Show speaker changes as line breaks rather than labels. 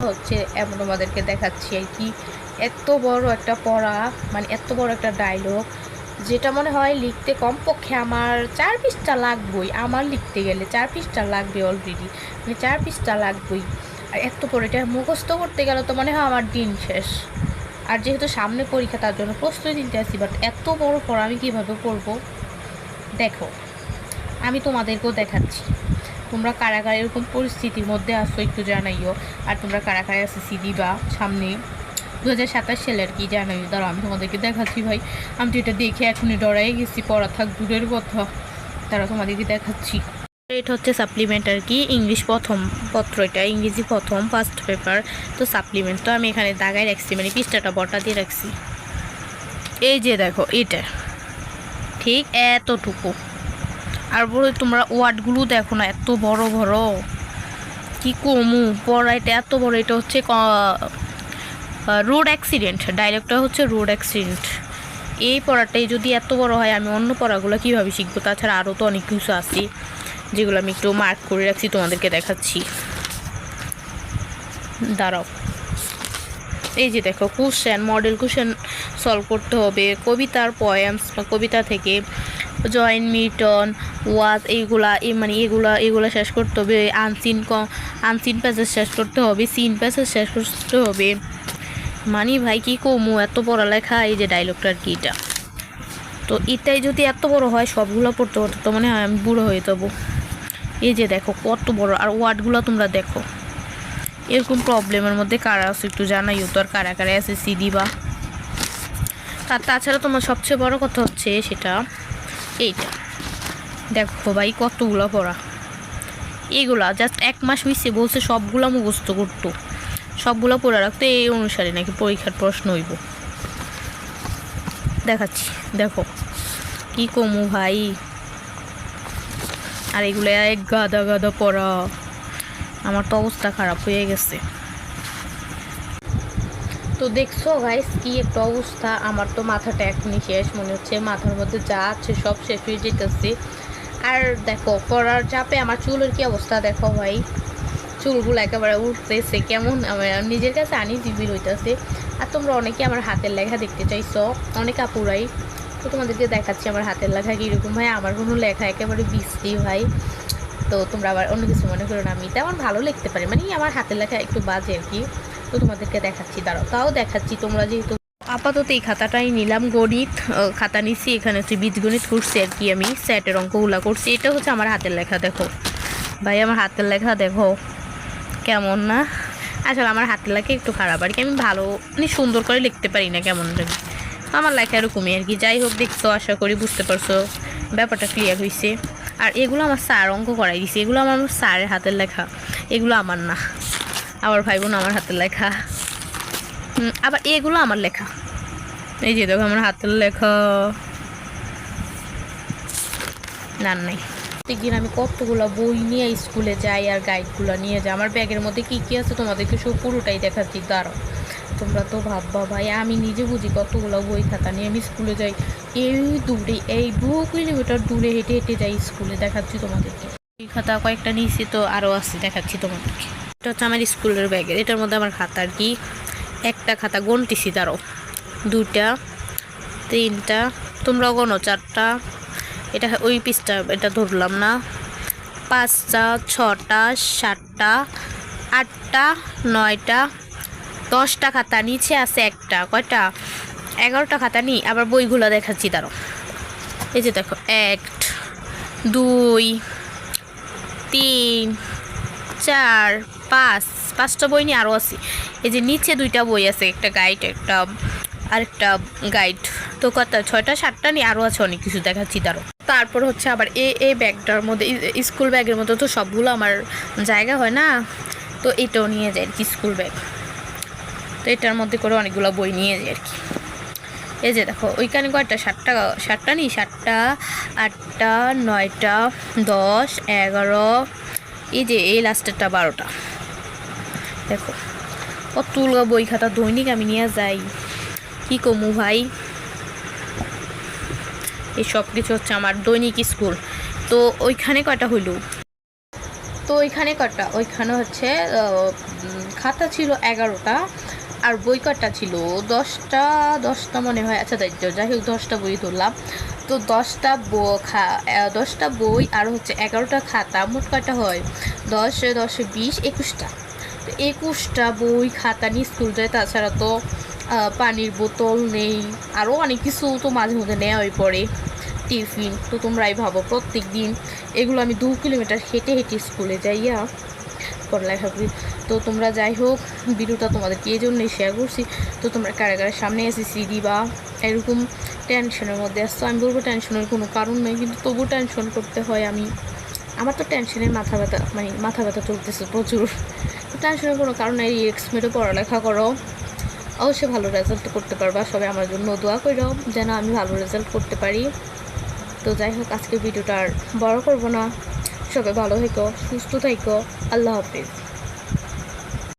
হচ্ছে এমন তোমাদেরকে দেখাচ্ছি আর কি। এত বড় একটা পড়া, মানে এত বড় একটা ডায়লগ, যেটা মনে হয় লিখতে কমপক্ষে আমার 4 পৃষ্ঠা লাগবেই। আমার লিখতে গেলে 4 পৃষ্ঠা লাগবে অলরেডি, মানে 4 পৃষ্ঠা লাগবেই। আর এত বড় এটা মুখস্থ করতে গেলে তো মনে হয় আমার দিন শেষ। আর যেহেতু সামনে পরীক্ষা, তার জন্য প্রস্তুতি নিতে আসি, বাট এত বড় পড়া আমি কীভাবে পড়বো? দেখো, আমি তোমাদেরকেও দেখাচ্ছি। তোমরা কারা কারা এরকম পরিস্থিতির মধ্যে আসো একটু জানাইও। আর তোমরা কারা কারা এসএসসি দিবা সামনে 2027 সালে আর কি, জানাইও। দাঁড়াও আমি তোমাদেরকে দেখাচ্ছি ভাই। আমি তো এটা দেখে এখনই ডরাই গেছি, পড়া থাক দূরের কথা। তারা তোমাদেরকে দেখাচ্ছি। এটা হচ্ছে সাপ্লিমেন্ট আর কি, ইংলিশ প্রথম পত্র, এটা ইংরেজি প্রথম ফার্স্ট পেপার। তো সাপ্লিমেন্ট তো আমি এখানে দাগায় রাখছি, মানে পৃষ্ঠাটা বটা দিয়ে রাখছি। এই যে দেখো, এটা ঠিক এতটুকু। আর বলে তোমরা ওয়ার্ডগুলো দেখো না, এত বড় বড়, কি কমু পড়া। এটা এত বড়, এটা হচ্ছে রোড অ্যাক্সিডেন্ট, ডাইরেক্টর হচ্ছে রোড অ্যাক্সিডেন্ট। এই পড়াটাই যদি এত বড় হয়, আমি অন্য পড়াগুলো কীভাবে শিখবো? তাছাড়া আরও তো অনেক কিছু আছে যেগুলো আমি একটু মার্ক করে রাখছি, তোমাদেরকে দেখাচ্ছি। দাঁড়াও, এই যে দেখো, কোশ্চেন, মডেল কোশ্চেন সলভ করতে হবে, কবিতার পয়েমস, কবিতা থেকে জয়েন, মিটন, ওয়াজ, এইগুলা মানে এগুলা শেষ করতে হবে। আনসিন প্যাসেজ শেষ করতে হবে, সিন প্যাসেজ শেষ করতে হবে। মানি ভাই কি কমু এত পড়ালেখা। এই যে ডায়লগটার কি, এটা তো এটাই যদি এত বড় হয়, সবগুলো পড়তে পড়তে তো মনে হয় আমি বুড়ো হয়ে যাবো। এই যে দেখো কত বড়। আর ওয়ার্ডগুলো তোমরা দেখো। এরকম প্রবলেমের মধ্যে কারা আছে একটু জানাইও তো, আর কারা কারা এসএসসি দিবা। তাছাড়া তোমার সবচেয়ে বড় কথা হচ্ছে সেটা এইটা দেখো ভাই, কতগুলো পড়া। এইগুলা জাস্ট 1 মাস হয়েছে, বলছে সবগুলা মুখস্থ করতো, সবগুলো পড়ে রাখতো, এই অনুসারে নাকি পরীক্ষার প্রশ্ন হইব। দেখাচ্ছি, দেখো কি কমু ভাই। আর এগুলো এক গাদা গাদা পড়া, আমার তো অবস্থা খারাপ হয়ে গেছে। তো দেখছো গাইস কি একটা অবস্থা। আমার তো মাথাটা এখনই শেষ, মনে হচ্ছে মাথার মধ্যে যা আছে সব শেষ হয়ে যেতেছে। আর দেখো পড়ার চাপে আমার চুলের কি অবস্থা দেখো ভাই, চুলগুলো একেবারে উঠতেছে, কেমন আমার নিজের কাছে আনইজি হইতেছে। আর তোমরা অনেকে আমার হাতের লেখা দেখতে চাইছো, অনেক আপুরাই। তো তোমাদেরকে দেখাচ্ছি আমার হাতের লেখা কীরকম ভাই। আমার কোনো লেখা একেবারে বিশ্রী ভাই। তো তোমরা আবার অন্য কিছু মনে করো না, আমি তেমন ভালো লিখতে পারি, মানে আমার হাতের লেখা একটু বাজে আর কি। তো তোমাদেরকে দেখাচ্ছি, দাঁড়াও তাও দেখাচ্ছি। তোমরা যেহেতু আপাতত এই খাতাটাই নিলাম, গণিত খাতা নিচ্ছি। এখানে হচ্ছে বীজগণিত করছি আর কি, আমি সেটের অঙ্কগুলা করছি। এটা হচ্ছে আমার হাতের লেখা, দেখো ভাই আমার হাতের লেখা দেখো কেমন না। আসলে আমার হাতের লেখা একটু খারাপ আর কি, আমি ভালো মানে সুন্দর করে লিখতে পারি না, কেমন লাগে আমার লেখা এরকমই আর কি। যাই হোক, দেখছো, আশা করি বুঝতে পারছো, ব্যাপারটা ক্লিয়ার হয়েছে। আর এগুলো আমার স্যার অঙ্ক করাই দিছে, এগুলো আমার স্যারের হাতের লেখা, এগুলো আমার না। আবার ভাই বোন আমার হাতের লেখা, আবার এগুলো আমার লেখা। এই যে দেখো আমার হাতের লেখা, নাই। প্রত্যেকদিন আমি কতগুলো বই নিয়ে স্কুলে যাই আর গাইডগুলো নিয়ে যাই। আমার ব্যাগের মধ্যে কী কী আছে তোমাদেরকে সব পুরোটাই দেখাচ্ছি, দাঁড়াও। তোমরা তো ভাববা ভাই আমি নিজে বুঝি কতগুলো বই খাতা নিয়ে আমি স্কুলে যাই। এই দূরে, এই 2 কিলোমিটার দূরে হেঁটে হেঁটে যাই স্কুলে, দেখাচ্ছি তোমাদেরকে। বই খাতা কয়েকটা নিয়েছি, তো আরও আছে, দেখাচ্ছি তোমাদেরকে। এটা হচ্ছে আমার স্কুলের ব্যাগের, এটার মধ্যে আমার খাতা আর কি। একটা খাতা গুনতেছি, দাঁড়াও, 2টা 3টা, তোমরাও গোনো 4টা। এটা ওই পিসটা, এটা ধরলাম না। 5টা 6টা 7টা 8টা 9টা 10টা খাতা, নিচে আছে একটা, কয়টা 11টা খাতা নিই। আবার বইগুলো দেখাচ্ছি, দাঁড়ো। এই যে দেখো 1 2 3 4 5টা বই নিয়ে আরও আছে। এই যে নিচে 2টা বই আছে, একটা গাইড, একটা আরেকটা গাইড। তো কত 6টা 7টা নিয়ে আরও আছে অনেক কিছু, দেখাচ্ছি দাঁড়ো। তারপর হচ্ছে আবার এই ব্যাগটার মধ্যে, স্কুল ব্যাগের মধ্যে তো সবগুলো আমার জায়গা হয় না, তো এটাও নিয়ে যায় আর কি, স্কুল ব্যাগ। তো এটার মধ্যে করে অনেকগুলো বই নিয়ে যায় আর কি। এই যে দেখো ওইখানে কয়টা, 7টা নিই, 7টা 8টা 9টা 10 11, এই যে এই লাস্টেরটা 12টা। দেখো কতগুলো বই খাতা দৈনিক আমি নিয়ে যাই, কি কমু ভাই। এই সব কিছু হচ্ছে আমার দৈনিক স্কুল। তো ওইখানে কয়টা হইল, তো ওইখানে কয়টা, ওইখানে হচ্ছে খাতা ছিল 11টা, আর বই কটা ছিল 10টা মনে হয়। আচ্ছা তাই যাই হোক 10টা বই ধরলাম। তো 10টা বই আর হচ্ছে 11টা খাতা, মোট কয়টা হয় 10 10 20 21টা। তো 21টা বই খাতা নিয়ে স্কুল যায়। তাছাড়া তো পানির বোতল নেই, আরও অনেক কিছু তো মাঝে মধ্যে নেওয়াই পড়ে, টিফিন। তো তোমরাই ভাবো প্রত্যেক দিন এগুলো আমি 2 কিলোমিটার হেঁটে হেঁটে স্কুলে যাইয়া পড়ালেখা করি। তো তোমরা যাই হোক ভিডিওটা তোমাদেরকে এই জন্যই শেয়ার করছি। তো তোমরা কারা কারা সামনে এসএসসি দিবা এরকম টেনশনের মধ্যে আসছো, আমি বলবো টেনশনের কোনো কারণ নেই, কিন্তু তবু টেনশন করতে হয়। আমার তো টেনশনের মাথা ব্যথা চলতেছে প্রচুর। তো টেনশনের কোনো কারণ নেই, রিল্যাক্স মেরে পড়ালেখা করো, অবশ্যই ভালো রেজাল্ট করতে পারবা। সবাই আমার জন্য দোয়া করো যেন আমি ভালো রেজাল্ট করতে পারি। তো যাই হোক আজকে ভিডিওটা আর বড় করবো না, সবাই ভালো থেকো, সুস্থ থেকো, আল্লাহ হাফিজ।